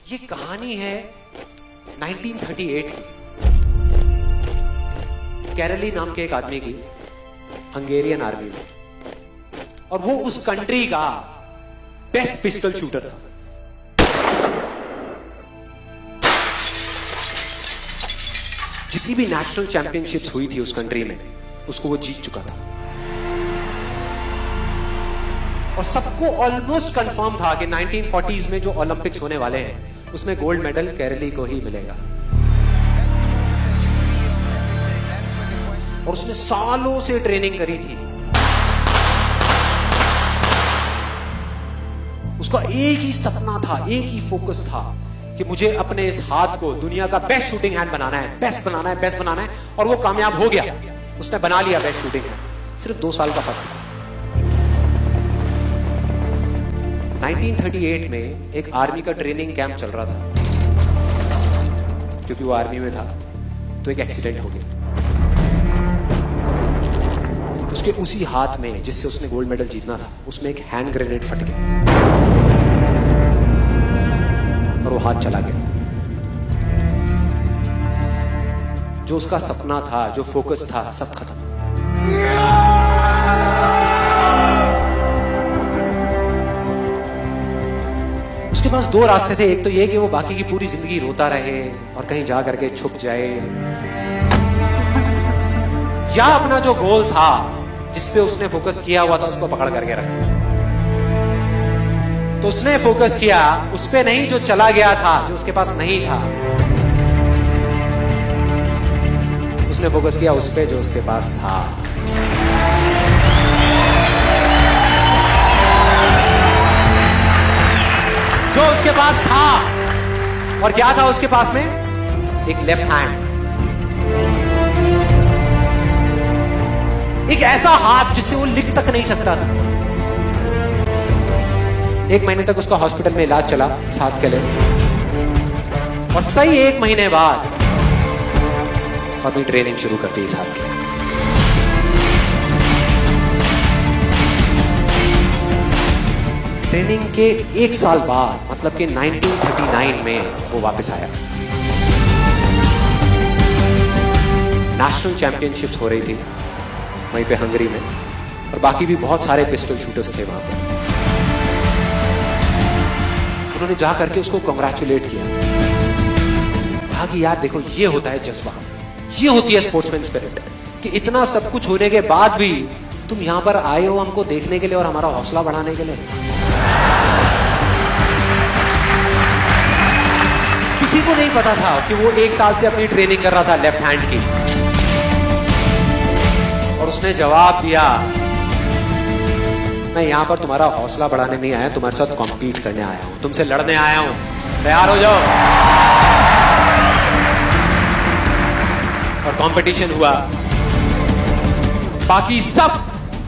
ये कहानी है 1938 की। कैरली नाम के एक आदमी की हंगेरियन आर्मी में, और वो उस कंट्री का बेस्ट पिस्टल शूटर था। जितनी भी नेशनल चैंपियनशिप्स हुई थी उस कंट्री में, उसको वो जीत चुका था। और सबको ऑलमोस्ट कंफर्म था कि 1940s में जो ओलंपिक्स होने वाले हैं उसमें गोल्ड मेडल कैरली को ही मिलेगा। और उसने सालों से ट्रेनिंग करी थी। उसका एक ही सपना था, एक ही फोकस था कि मुझे अपने इस हाथ को दुनिया का बेस्ट शूटिंग हैंड बनाना है, बेस्ट बनाना है, बेस्ट बनाना है। और वो कामयाब हो गया, उसने बना लिया बेस्ट शूटिंग हैंड। सिर्फ 2 साल का फर्क था। 1938 में एक आर्मी का ट्रेनिंग कैंप चल रहा था। क्योंकि वो आर्मी में था तो एक एक्सीडेंट हो गया। उसके उसी हाथ में जिससे उसने गोल्ड मेडल जीतना था, उसमें एक हैंड ग्रेनेड फट गया और वो हाथ चला गया। जो उसका सपना था, जो फोकस था, सब खत्म। उसके पास 2 रास्ते थे। एक तो ये कि वो बाकी की पूरी जिंदगी रोता रहे और कहीं जा करके छुप जाए, या अपना जो गोल था जिस पे उसने फोकस किया हुआ था उसको पकड़ करके रखे। तो उसने फोकस किया उस पे नहीं जो चला गया था, जो उसके पास नहीं था। उसने फोकस किया उस पे जो उसके पास था। जो उसके पास था, और क्या था उसके पास में? एक लेफ्ट हैंड, एक ऐसा हाथ जिससे वो लिख तक नहीं सकता था। 1 महीने तक उसका हॉस्पिटल में इलाज चला इस हाथ के लिए, और सही 1 महीने बाद अपनी ट्रेनिंग शुरू कर दी इस हाथ के। ट्रेनिंग के 1 साल बाद, मतलब कि 1939 में वो वापस आया। नेशनल चैंपियनशिप्स हो रही थी वहीं पे हंगरी में, और बाकी भी बहुत सारे पिस्टल शूटर्स थे वहां पर। उन्होंने जा करके उसको कांग्रेचुलेट किया। कहा कि यार देखो, ये होता है जज्बा, ये होती है स्पोर्ट्समैन स्पिरिट, कि इतना सब कुछ होने के बाद भी तुम यहां पर आए हो हमको देखने के लिए और हमारा हौसला बढ़ाने के लिए। किसी को नहीं पता था कि वो 1 साल से अपनी ट्रेनिंग कर रहा था लेफ्ट हैंड की। और उसने जवाब दिया, मैं यहां पर तुम्हारा हौसला बढ़ाने नहीं आया, तुम्हारे साथ कॉम्पीट करने आया हूं, तुमसे लड़ने आया हूं, तैयार हो जाओ। और कंपटीशन हुआ। बाकी सब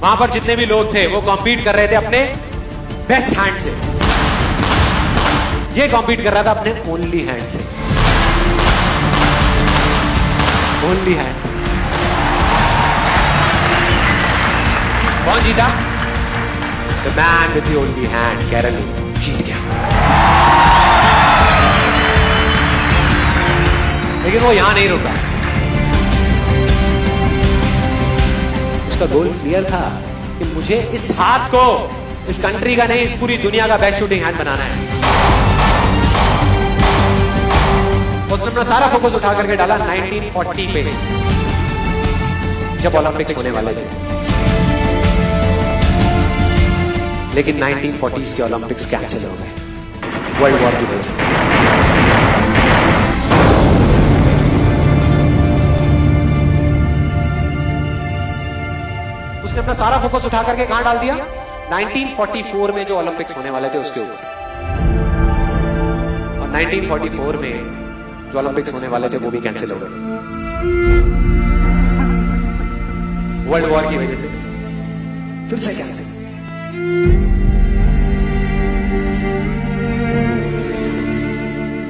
वहां पर जितने भी लोग थे वो कॉम्पीट कर रहे थे अपने बेस्ट हैंड से। ये कॉम्पीट कर रहा था अपने ओनली हैंड से, ओनली हैंड से। कौन जीता? The man with the only hand, Karoly जीत गया। लेकिन वो यहां नहीं रुका। उसका गोल क्लियर था कि मुझे इस हाथ को इस कंट्री का नहीं, इस पूरी दुनिया का बेस्ट शूटिंग हैंड बनाना है। उसने अपना सारा फोकस उठा करके डाला 1940 पे, जब ओलंपिक्स होने वाले थे। लेकिन 1940s के ओलंपिक्स कैंसिल हो गए वर्ल्ड वॉर की वजह से। उसने अपना सारा फोकस उठा करके कहां डाल दिया? 1944 में जो ओलंपिक्स होने वाले थे उसके ऊपर। और 1944 में जो ओलंपिक्स होने वाले थे वो भी कैंसिल हो गए वर्ल्ड वॉर की वजह से। फिर से कैंसिल।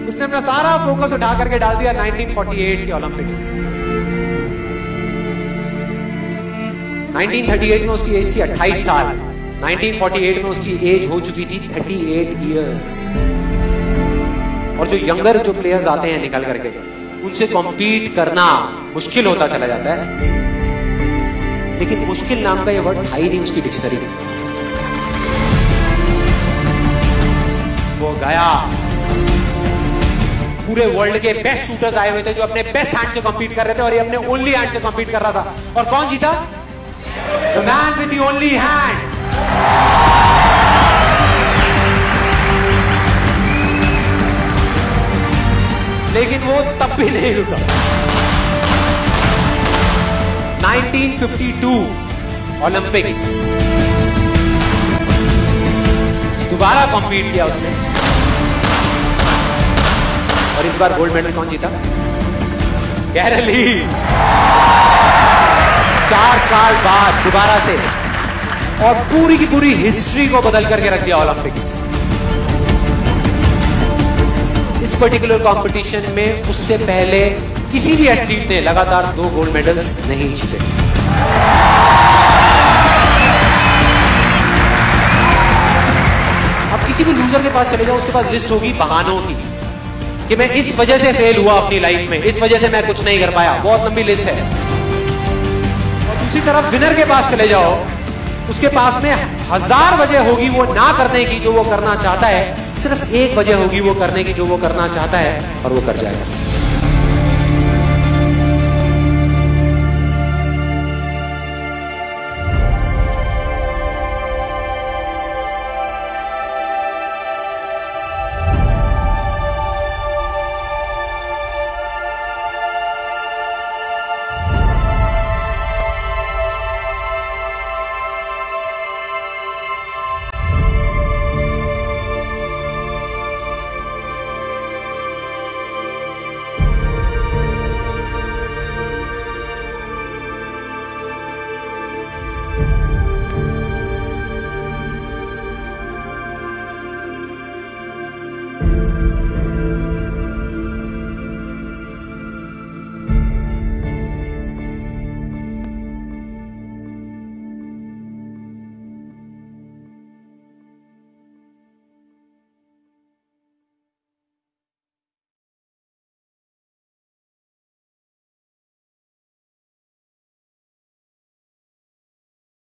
उसने अपना सारा फोकस उठा करके डाल दिया 1948 के ओलंपिक्स में। 1938 में उसकी एज थी 28 साल, 1948 में उसकी एज हो चुकी थी 38 इयर्स। और जो यंगर जो प्लेयर्स आते हैं निकल करके, उनसे कॉम्पीट करना मुश्किल होता चला जाता है। लेकिन मुश्किल नाम का ये वर्ड था ही नहीं उसकी डिक्शनरी में। वो गया, पूरे वर्ल्ड के बेस्ट शूटर्स आए हुए थे जो अपने बेस्ट हैंड से कॉम्पीट कर रहे थे, और ये अपने ओनली हैंड से कॉम्पीट कर रहा था। और कौन जीता? The man with the only hand. लेकिन वो तब भी नहीं रुका। 1952 ओलंपिक्स, दोबारा कॉम्पीट किया उसने, और इस बार गोल्ड मेडल कौन जीता? गैरल ली। 4 साल बाद दोबारा से, और पूरी की पूरी हिस्ट्री को बदल करके रख दिया ओलंपिक्स। इस पर्टिकुलर कंपटीशन में उससे पहले किसी भी एथलीट ने लगातार 2 गोल्ड मेडल्स नहीं जीते। अब किसी भी लूजर के पास चले जाओ, उसके पास लिस्ट होगी बहानों की कि मैं इस वजह से फेल हुआ अपनी लाइफ में, इस वजह से मैं कुछ नहीं कर पाया। बहुत लंबी लिस्ट है। और दूसरी तरफ विनर के पास चले जाओ, उसके पास में 1000 वजह होगी वो ना करने की जो वो करना चाहता है, सिर्फ एक वजह होगी वो करने की जो वो करना चाहता है, और वो कर जाएगा।